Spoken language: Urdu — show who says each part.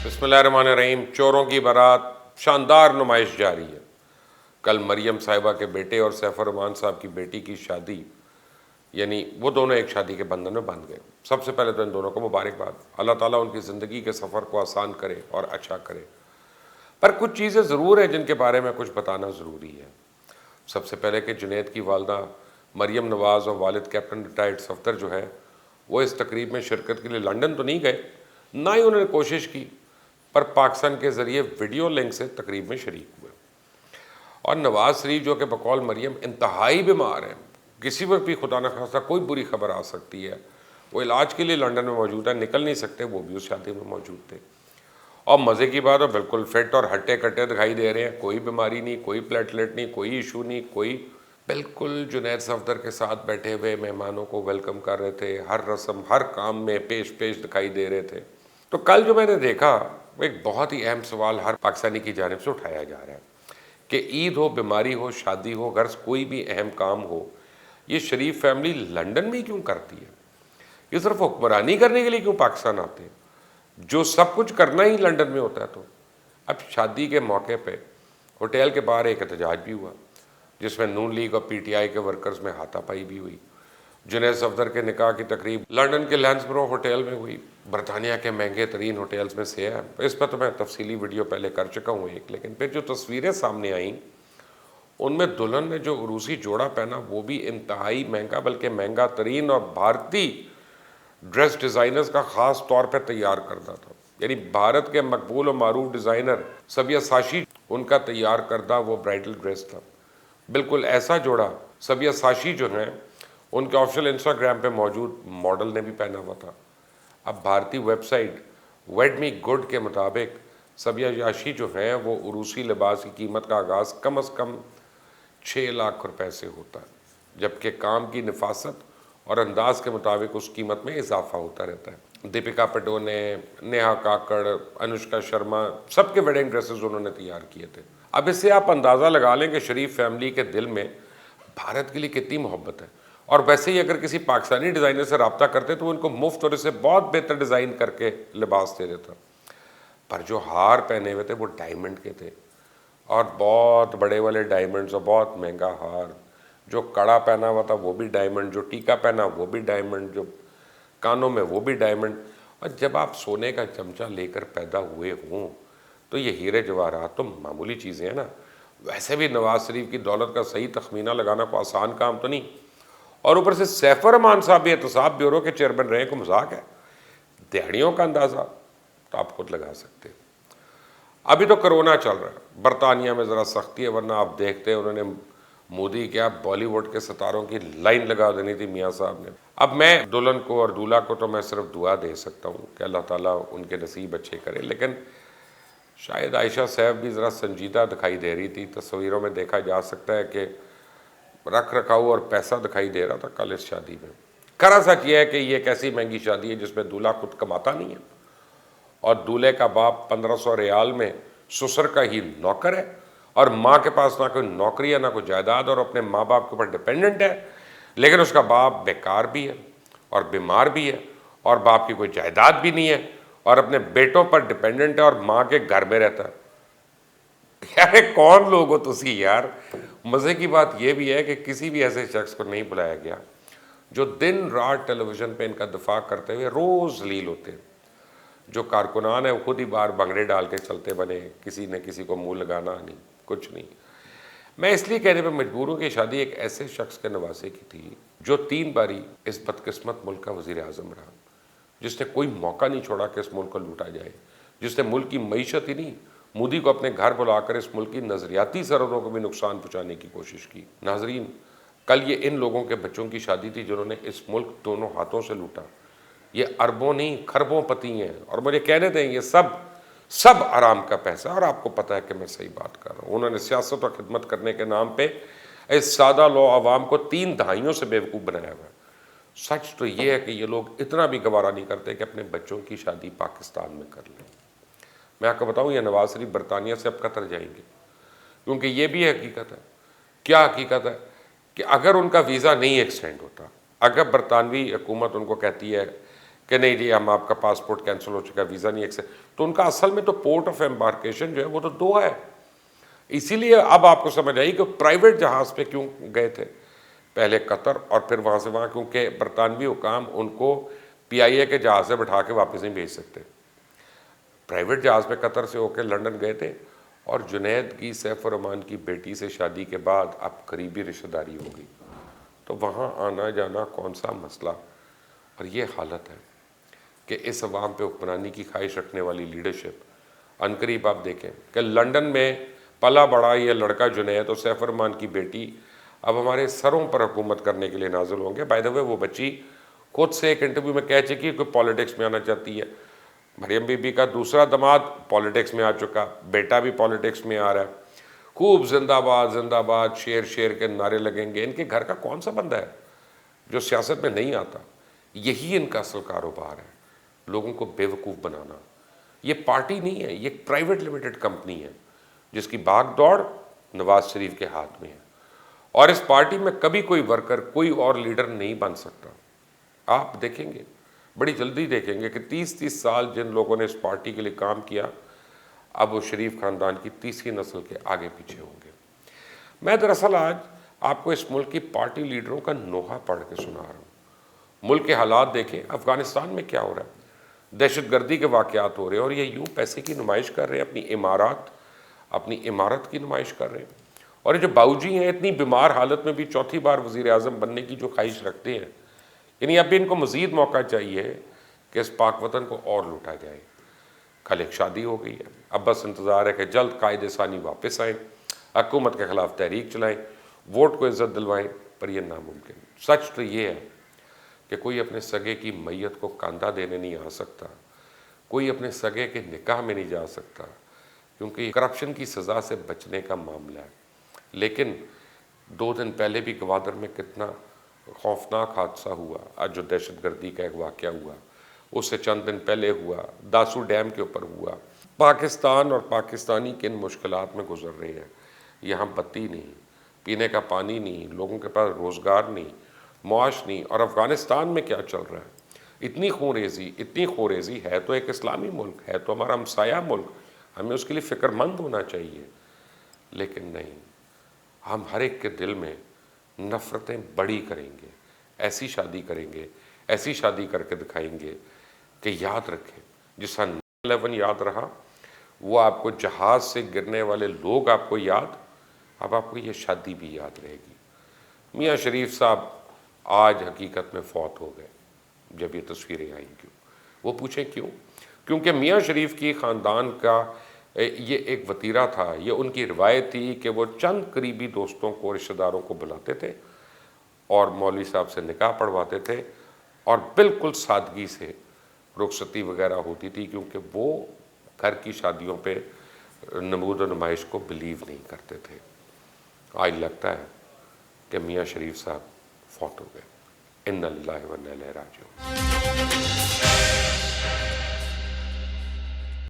Speaker 1: بسم اللہ الرحمن الرحیم۔ چوروں کی بارات شاندار نمائش جاری ہے۔ کل مریم صاحبہ کے بیٹے اور سیف الرحمان صاحب کی بیٹی کی شادی، یعنی وہ دونوں ایک شادی کے بندھن میں بندھ گئے۔ سب سے پہلے تو ان دونوں کو مبارکباد، اللہ تعالیٰ ان کی زندگی کے سفر کو آسان کرے اور اچھا کرے۔ پر کچھ چیزیں ضرور ہیں جن کے بارے میں کچھ بتانا ضروری ہے۔ سب سے پہلے کہ جنید کی والدہ مریم نواز اور والد کیپٹن ریٹائرڈ صفدر جو ہے وہ اس تقریب میں شرکت کے لیے لنڈن تو نہیں گئے، نہ ہی انہوں نے کوشش کی، پر پاکستان کے ذریعے ویڈیو لنک سے تقریب میں شریک ہوئے۔ اور نواز شریف جو کہ بقول مریم انتہائی بیمار ہیں، کسی وقت بھی خدا نخواستہ کوئی بری خبر آ سکتی ہے، وہ علاج کے لیے لنڈن میں موجود ہے، نکل نہیں سکتے، وہ بھی اس شادی میں موجود تھے۔ اور مزے کی بات ہے، بالکل فٹ اور ہٹے کٹے دکھائی دے رہے ہیں، کوئی بیماری نہیں، کوئی پلیٹلیٹ نہیں، کوئی ایشو نہیں، کوئی بالکل جنید صفدر کے ساتھ بیٹھے ہوئے مہمانوں کو ویلکم کر رہے تھے، ہر رسم ہر کام میں پیش دکھائی دے رہے تھے۔ تو کل جو میں نے دیکھا وہ ایک بہت ہی اہم سوال ہر پاکستانی کی جانب سے اٹھایا جا رہا ہے کہ عید ہو، بیماری ہو، شادی ہو، غرض کوئی بھی اہم کام ہو، یہ شریف فیملی لنڈن میں کیوں کرتی ہے؟ یہ صرف حکمرانی کرنے کے لیے کیوں پاکستان آتے ہیں؟ جو سب کچھ کرنا ہی لنڈن میں ہوتا ہے۔ تو اب شادی کے موقع پہ ہوٹل کے باہر ایک احتجاج بھی ہوا جس میں نون لیگ اور پی ٹی آئی کے ورکرز میں ہاتھا پائی بھی ہوئی۔ جنید صفدر کے نکاح کی تقریب لنڈن کے لینسبرو ہوٹل میں ہوئی، برطانیہ کے مہنگے ترین ہوٹلز میں سے ہے۔ اس پر تو میں تفصیلی ویڈیو پہلے کر چکا ہوں ایک، لیکن پھر جو تصویریں سامنے آئیں ان میں دلہن نے جو عروسی جوڑا پہنا وہ بھی انتہائی مہنگا، بلکہ مہنگا ترین اور بھارتی ڈریس ڈیزائنرز کا خاص طور پہ تیار کردہ تھا، یعنی بھارت کے مقبول و معروف ڈیزائنر سبیاساشی ان کا تیار کردہ وہ برائڈل ڈریس تھا۔ بالکل ایسا جوڑا سبیاساشی جو ہیں ان کے آفیشیل انسٹاگرام پہ موجود ماڈل نے بھی پہنا ہوا تھا۔ اب بھارتی ویب سائٹ ویڈ می گڈ کے مطابق سبیاساشی جو ہیں وہ عروسی لباس کی قیمت کا آغاز کم از کم 6 لاکھ روپے سے ہوتا ہے، جبکہ کام کی نفاست اور انداز کے مطابق اس قیمت میں اضافہ ہوتا رہتا ہے۔ دیپیکا پڈونے، نیہا کاکڑ، انوشکا شرما، سب کے ویڈنگ ڈریسز انہوں نے تیار کیے تھے۔ اب اس سے آپ اندازہ لگا لیں کہ شریف فیملی کے دل میں بھارت کے لیے کتنی محبت ہے، اور ویسے ہی اگر کسی پاکستانی ڈیزائنر سے رابطہ کرتے تو ان کو مفت اور اسے بہت بہتر ڈیزائن کر کے لباس دے دیتا۔ پر جو ہار پہنے ہوئے تھے وہ ڈائمنڈ کے تھے، اور بہت بڑے والے ڈائمنڈز اور بہت مہنگا ہار، جو کڑا پہنا ہوا تھا وہ بھی ڈائمنڈ، جو ٹیکا پہنا وہ بھی ڈائمنڈ، جو کانوں میں وہ بھی ڈائمنڈ۔ اور جب آپ سونے کا چمچہ لے کر پیدا ہوئے ہوں تو یہ ہیرے جواہرات تو معمولی چیزیں ہیں نا۔ ویسے بھی نواز شریف کی دولت کا صحیح تخمینہ لگانا کوئی آسان کام تو نہیں، اور اوپر سے سیف الرحمان صاحب بھی احتساب بیورو کے چیئرمین رہے، کو مذاق ہے؟ دہڑیوں کا اندازہ تو آپ خود لگا سکتے ہیں۔ ابھی تو کرونا چل رہا ہے، برطانیہ میں ذرا سختی ہے، ورنہ آپ دیکھتے ہیں انہوں نے مودی کیا بالی ووڈ کے ستاروں کی لائن لگا دینی تھی میاں صاحب نے۔ اب میں دلہن کو اور دولہا کو تو میں صرف دعا دے سکتا ہوں کہ اللہ تعالیٰ ان کے نصیب اچھے کرے، لیکن شاید عائشہ صاحب بھی ذرا سنجیدہ دکھائی دے رہی تھی۔ تصویروں میں دیکھا جا سکتا ہے کہ رکھ رکھاؤ اور پیسہ دکھائی دے رہا تھا کل اس شادی میں۔ کرا سچ یہ ہے کہ یہ ایک ایسی مہنگی شادی ہے جس میں دولہا خود کماتا نہیں ہے، اور دولہے کا باپ 1500 ریال میں سسر کا ہی نوکر ہے، اور ماں کے پاس نہ کوئی نوکری ہے نہ کوئی جائیداد، اور اپنے ماں باپ کے اوپر ڈیپینڈنٹ ہے، لیکن اس کا باپ بیکار بھی ہے اور بیمار بھی ہے، اور باپ کی کوئی جائیداد بھی نہیں ہے، اور اپنے بیٹوں پر ڈیپینڈنٹ ہے اور ماں کے گھر میں رہتا ہے۔ یار کون لوگ ہو تسی یار؟ مزے کی بات یہ بھی ہے کہ کسی بھی ایسے شخص کو نہیں بلایا گیا جو دن رات ٹیلی ویژن پہ ان کا دفاع کرتے ہوئے روز ذلیل ہوتے ہیں۔ جو کارکنان ہیں وہ خود ہی باہر بنگڑے ڈال کے چلتے بنے، کسی نے کسی کو منہ لگانا نہیں، کچھ نہیں۔ میں اس لیے کہنے پہ مجبور ہوں کہ شادی ایک ایسے شخص کے نواسے کی تھی جو 3 باری اس بدقسمت ملک کا وزیر اعظم رہا، جس نے کوئی موقع نہیں چھوڑا کہ اس ملک کو لوٹا جائے، جس نے ملک کی معیشت ہی نہیں، مودی کو اپنے گھر بلا کر اس ملک کی نظریاتی سرحدوں کو بھی نقصان پہنچانے کی کوشش کی۔ ناظرین، کل یہ ان لوگوں کے بچوں کی شادی تھی جنہوں نے اس ملک دونوں ہاتھوں سے لوٹا۔ یہ اربوں نہیں خربوں پتی ہیں، اور مجھے کہنے دیں یہ سب آرام کا پیسہ، اور آپ کو پتہ ہے کہ میں صحیح بات کر رہا ہوں۔ انہوں نے سیاست اور خدمت کرنے کے نام پہ اس سادہ لو عوام کو 3 دہائیوں سے بیوقوف بنایا ہوا ہے۔ سچ تو یہ ہے کہ یہ لوگ اتنا بھی گوارا نہیں کرتے کہ اپنے بچوں کی شادی پاکستان میں کر لیں۔ میں آپ کو بتاؤں یہ نواز شریف برطانیہ سے اب قطر جائیں گے، کیونکہ یہ بھی حقیقت ہے۔ کیا حقیقت ہے؟ کہ اگر ان کا ویزا نہیں ایکسٹینڈ ہوتا، اگر برطانوی حکومت ان کو کہتی ہے کہ نہیں جی ہم آپ کا پاسپورٹ کینسل ہو چکا, ویزا نہیں ایکسپٹ. تو ان کا اصل میں تو پورٹ آف ایمبارکیشن جو ہے وہ تو دوحہ ہے. اسی لیے اب آپ کو سمجھ آئی کہ پرائیویٹ جہاز پہ کیوں گئے تھے, پہلے قطر اور پھر وہاں سے وہاں, کیونکہ برطانوی حکام ان کو PIA کے جہاز سے بٹھا کے واپس نہیں بھیج سکتے. پرائیویٹ جہاز پہ قطر سے ہو کے لنڈن گئے تھے, اور جنید کی سیف الرحمان کی بیٹی سے شادی کے بعد اب قریبی رشتہ داری ہو گئی, تو وہاں آنا جانا کون سا مسئلہ. اور یہ حالت ہے کہ اس عوام پہ حکمرانی کی خواہش رکھنے والی لیڈرشپ عنقریب آپ دیکھیں کہ لنڈن میں پلا بڑا یہ لڑکا جنید اور سیف الرحمان کی بیٹی اب ہمارے سروں پر حکومت کرنے کے لیے نازل ہوں گے. بائی دا وے وہ بچی خود سے ایک انٹرویو میں کہہ چکی ہے کہ پالیٹکس میں آنا چاہتی ہے. مریم بی بی کا دوسرا داماد پالیٹکس میں آ چکا, بیٹا بھی پالیٹکس میں آ رہا ہے. خوب زندہ باد شیر شیر کے نعرے لگیں گے. ان کے گھر کا کون سا بندہ ہے جو سیاست میں نہیں آتا؟ یہی ان کا اصل کاروبار ہے, لوگوں کو بے وقوف بنانا. یہ پارٹی نہیں ہے, یہ ایک پرائیویٹ لمیٹڈ کمپنی ہے جس کی بھاگ دوڑ نواز شریف کے ہاتھ میں ہے. اور اس پارٹی میں کبھی کوئی ورکر, کوئی اور لیڈر نہیں بن سکتا. آپ دیکھیں گے, بڑی جلدی دیکھیں گے کہ 30 سال جن لوگوں نے اس پارٹی کے لیے کام کیا, اب وہ شریف خاندان کی تیسری نسل کے آگے پیچھے ہوں گے. میں دراصل آج آپ کو اس ملک کی پارٹی لیڈروں کا نوحہ پڑھ کے سنا رہا ہوں. ملک کے حالات دیکھیں, افغانستان میں کیا ہو رہا ہے, دہشت گردی کے واقعات ہو رہے ہیں, اور یہ یوں پیسے کی نمائش کر رہے ہیں, اپنی عمارت کی نمائش کر رہے ہیں. اور یہ جو باؤجی ہیں اتنی بیمار حالت میں بھی چوتھی بار وزیر اعظم بننے کی جو خواہش رکھتے ہیں, یعنی اب بھی ان کو مزید موقع چاہیے کہ اس پاک وطن کو اور لوٹا جائے. کل ایک شادی ہو گئی ہے, اب بس انتظار ہے کہ جلد قائد ثانی واپس آئیں, حکومت کے خلاف تحریک چلائیں, ووٹ کو عزت دلوائیں, پر یہ ناممکن. سچ تو یہ ہے کہ کوئی اپنے سگے کی میت کو کاندھا دینے نہیں آ سکتا, کوئی اپنے سگے کے نکاح میں نہیں جا سکتا, کیونکہ یہ کرپشن کی سزا سے بچنے کا معاملہ ہے. لیکن 2 دن پہلے بھی گوادر میں کتنا خوفناک حادثہ ہوا, آج جو دہشت گردی کا ایک واقعہ ہوا, اس سے چند دن پہلے ہوا داسو ڈیم کے اوپر ہوا. پاکستان اور پاکستانی کن مشکلات میں گزر رہے ہیں. یہاں بتی نہیں, پینے کا پانی نہیں, لوگوں کے پاس روزگار نہیں, معاش نہیں. اور افغانستان میں کیا چل رہا ہے, اتنی خوریزی ہے تو ایک اسلامی ملک ہے, تو ہمارا ہمسایہ ملک, ہمیں اس کے لیے فکر مند ہونا چاہیے. لیکن نہیں, ہم ہر ایک کے دل میں نفرتیں بڑی کریں گے, ایسی شادی کریں گے, ایسی شادی کر کے دکھائیں گے کہ یاد رکھیں, جس طرح 9/11 یاد رہا, وہ آپ کو جہاز سے گرنے والے لوگ آپ کو یاد, اب آپ کو یہ شادی بھی یاد رہے گی. میاں شریف صاحب آج حقیقت میں فوت ہو گئے. جب یہ تصویریں آئیں کیوں, وہ پوچھیں کیوں, کیونکہ میاں شریف کی خاندان کا یہ ایک وتیرہ تھا, یہ ان کی روایت تھی کہ وہ چند قریبی دوستوں کو, رشتہ داروں کو بلاتے تھے اور مولوی صاحب سے نکاح پڑھواتے تھے, اور بالکل سادگی سے رخصتی وغیرہ ہوتی تھی, کیونکہ وہ گھر کی شادیوں پہ نمود و نمائش کو بلیو نہیں کرتے تھے. آج لگتا ہے کہ میاں شریف صاحب فوت ہو گئے. انا للہ و انا الیہ راجعون.